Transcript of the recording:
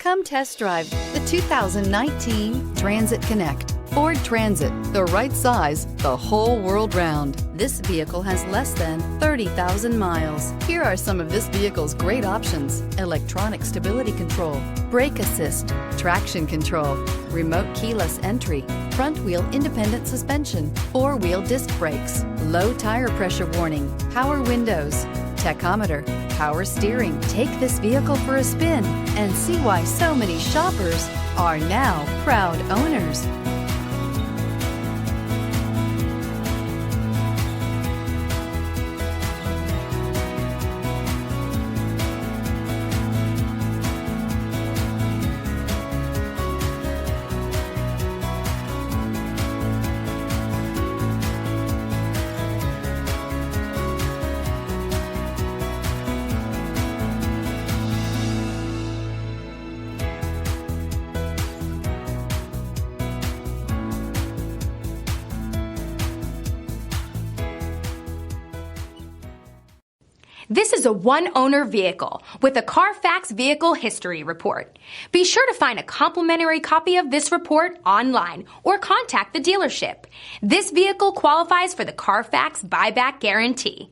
Come test drive the 2019 Transit Connect. Ford Transit, the right size, the whole world round. This vehicle has less than 30,000 miles. Here are some of this vehicle's great options: electronic stability control, brake assist, traction control, remote keyless entry, front wheel independent suspension, four-wheel disc brakes, low tire pressure warning, power windows, tachometer, power steering. Take this vehicle for a spin and see why so many shoppers are now proud owners. This is a one-owner vehicle with a Carfax Vehicle History Report. Be sure to find a complimentary copy of this report online or contact the dealership. This vehicle qualifies for the Carfax Buyback Guarantee.